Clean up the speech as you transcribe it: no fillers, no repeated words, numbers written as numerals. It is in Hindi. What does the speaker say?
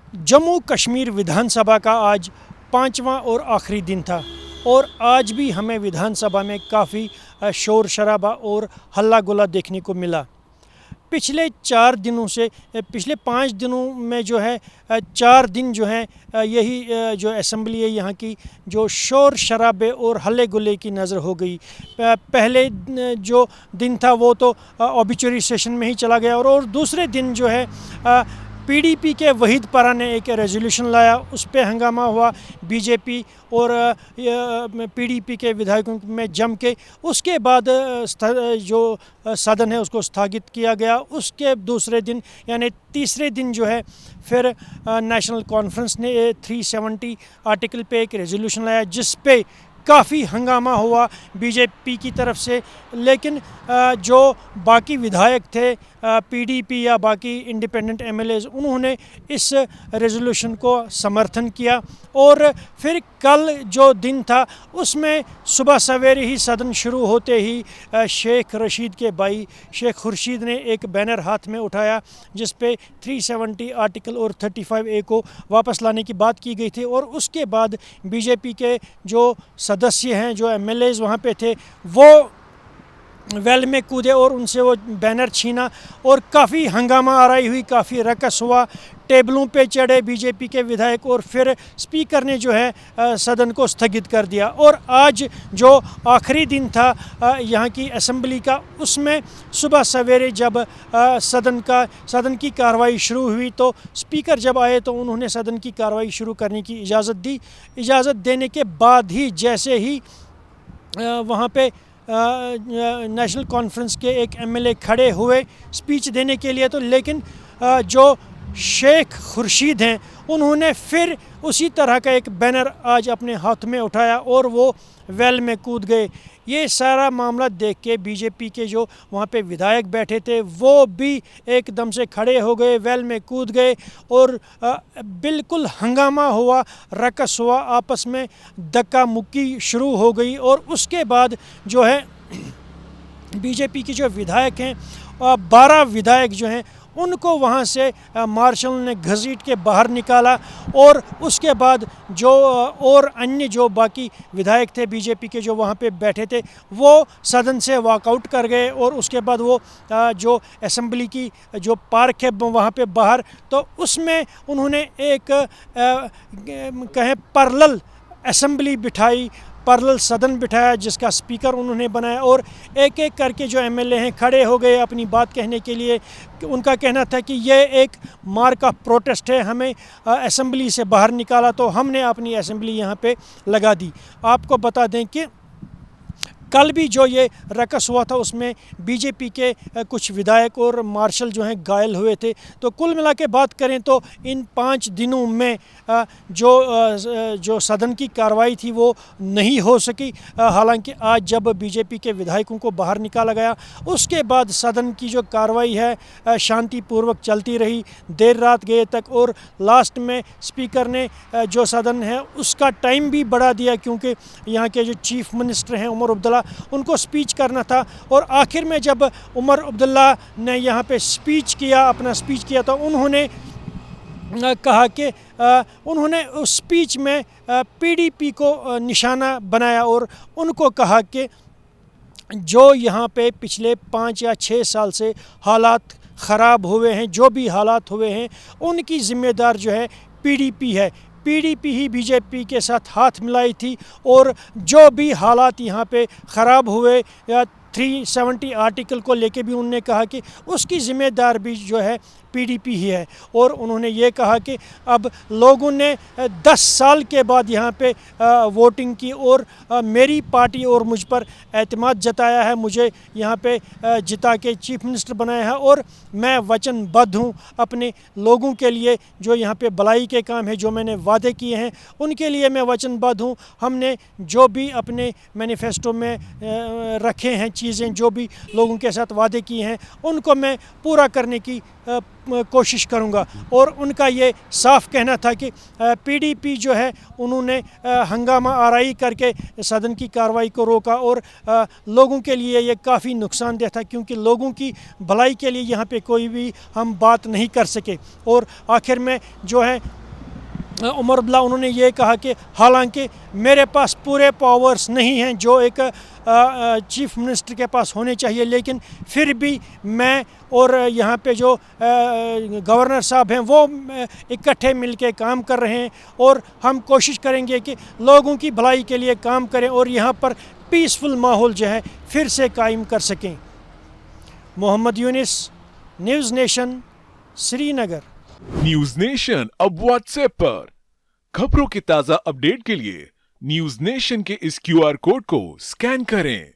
जम्मू कश्मीर विधानसभा का आज पांचवा और आखिरी दिन था और आज भी हमें विधानसभा में काफ़ी शोर शराबा और हल्ला गुल्ला देखने को मिला। पिछले 4 दिनों से पिछले 5 दिनों में जो है 4 दिन जो है यही जो असेंबली है यहाँ की जो शोर शराबे और हल्ले गुल्ले की नज़र हो गई। पहले जो दिन था वो तो ऑबिचुरी सेशन में ही चला गया और दूसरे दिन जो है पीडीपी के वहीद परा ने एक रेजोल्यूशन लाया, उस पर हंगामा हुआ बीजेपी और पीडीपी के विधायकों में जम के। उसके बाद जो सदन है उसको स्थगित किया गया। उसके दूसरे दिन यानी तीसरे दिन जो है फिर नेशनल कॉन्फ्रेंस ने 370 आर्टिकल पे एक रेजोल्यूशन लाया जिस पे काफ़ी हंगामा हुआ बीजेपी की तरफ से। लेकिन जो बाकी विधायक थे पीडीपी या बाकी इंडिपेंडेंट एमएलएज, उन्होंने इस रेजोल्यूशन को समर्थन किया। और फिर कल जो दिन था उसमें सुबह सवेरे ही सदन शुरू होते ही शेख रशीद के भाई शेख खुर्शीद ने एक बैनर हाथ में उठाया जिस पे 370 आर्टिकल और 35A को वापस लाने की बात की गई थी। और उसके बाद बीजेपी के जो सदस्य हैं, जो एमएलएज वहाँ पे थे, वो वेल में कूदे और उनसे वो बैनर छीना और काफ़ी हंगामा आराई हुई, काफ़ी रकस हुआ। टेबलों पे चढ़े बीजेपी के विधायक और फिर स्पीकर ने जो है सदन को स्थगित कर दिया। और आज जो आखिरी दिन था यहाँ की असेंबली का, उसमें सुबह सवेरे जब सदन की कार्रवाई शुरू हुई तो स्पीकर जब आए तो उन्होंने सदन की कार्रवाई शुरू करने की इजाज़त दी। इजाज़त देने के बाद ही जैसे ही वहाँ पे नेशनल कॉन्फ्रेंस के एक एमएलए खड़े हुए स्पीच देने के लिए, तो लेकिन जो शेख खुर्शीद हैं उन्होंने फिर उसी तरह का एक बैनर आज अपने हाथ में उठाया और वो वेल में कूद गए। ये सारा मामला देख के बीजेपी के जो वहाँ पे विधायक बैठे थे वो भी एकदम से खड़े हो गए, वेल में कूद गए और बिल्कुल हंगामा हुआ, रकस हुआ, आपस में धक्का मुक्की शुरू हो गई। और उसके बाद जो है बीजेपी के जो विधायक हैं 12 विधायक जो हैं उनको वहाँ से मार्शल ने घसीट के बाहर निकाला। और उसके बाद जो और अन्य जो बाकी विधायक थे बीजेपी के जो वहाँ पे बैठे थे वो सदन से वॉकआउट कर गए। और उसके बाद वो जो असेंबली की जो पार्क है वहाँ पे बाहर, तो उसमें उन्होंने एक कहें पैरेलल असेंबली बिठाई, पैरेलल सदन बिठाया जिसका स्पीकर उन्होंने बनाया। और एक एक करके जो एमएलए हैं खड़े हो गए अपनी बात कहने के लिए। उनका कहना था कि ये एक मार्क ऑफ प्रोटेस्ट है, हमें असेंबली से बाहर निकाला तो हमने अपनी असेंबली यहाँ पे लगा दी। आपको बता दें कि कल भी जो ये रकस हुआ था उसमें बीजेपी के कुछ विधायक और मार्शल जो हैं घायल हुए थे। तो कुल मिला के बात करें तो इन 5 दिनों में जो सदन की कार्रवाई थी वो नहीं हो सकी। हालांकि आज जब बीजेपी के विधायकों को बाहर निकाला गया उसके बाद सदन की जो कार्रवाई है शांतिपूर्वक चलती रही देर रात गए तक। और लास्ट में स्पीकर ने जो सदन है उसका टाइम भी बढ़ा दिया क्योंकि यहाँ के जो चीफ मिनिस्टर हैं उमर अब्दुल्ला, उनको स्पीच करना था। और आखिर में जब उमर अब्दुल्ला ने यहाँ पे अपना स्पीच किया तो उन्होंने कहा कि उन्होंने उस स्पीच में पीडीपी को निशाना बनाया और उनको कहा कि जो यहाँ पे पिछले 5 या 6 साल से हालात ख़राब हुए हैं, जो भी हालात हुए हैं, उनकी ज़िम्मेदार जो है पीडीपी है। पीडीपी ही बीजेपी के साथ हाथ मिलाई थी और जो भी हालात यहाँ पे ख़राब हुए या 370 आर्टिकल को लेके भी उन्होंने कहा कि उसकी ज़िम्मेदार भी जो है पीडीपी ही है। और उन्होंने ये कहा कि अब लोगों ने 10 साल के बाद यहाँ पे वोटिंग की और मेरी पार्टी और मुझ पर एतमाद जताया है, मुझे यहाँ पे जिता के चीफ मिनिस्टर बनाया है और मैं वचनबद्ध हूँ अपने लोगों के लिए। जो यहाँ पे भलाई के काम है, जो मैंने वादे किए हैं उनके लिए मैं वचनबद्ध हूँ। हमने जो भी अपने मैनिफेस्टो में रखे हैं चीज़ें, जो भी लोगों के साथ वादे किए हैं उनको मैं पूरा करने की कोशिश करूंगा। और उनका ये साफ कहना था कि पीडीपी जो है उन्होंने हंगामा आराई करके सदन की कार्रवाई को रोका और लोगों के लिए ये काफ़ी नुकसानदेह था, क्योंकि लोगों की भलाई के लिए यहाँ पे कोई भी हम बात नहीं कर सके। और आखिर में जो है उमर अब्दुल्ला उन्होंने ये कहा कि हालांकि मेरे पास पूरे पावर्स नहीं हैं जो एक चीफ मिनिस्टर के पास होने चाहिए, लेकिन फिर भी मैं और यहाँ पे जो गवर्नर साहब हैं वो इकट्ठे मिलके काम कर रहे हैं और हम कोशिश करेंगे कि लोगों की भलाई के लिए काम करें और यहाँ पर पीसफुल माहौल जो है फिर से कायम कर सकें। Mohammad Younis, News Nation, Srinagar. News Nation अब व्हाट्सएप पर खबरों के ताजा अपडेट के लिए न्यूज नेशन के इस क्यूआर कोड को स्कैन करें।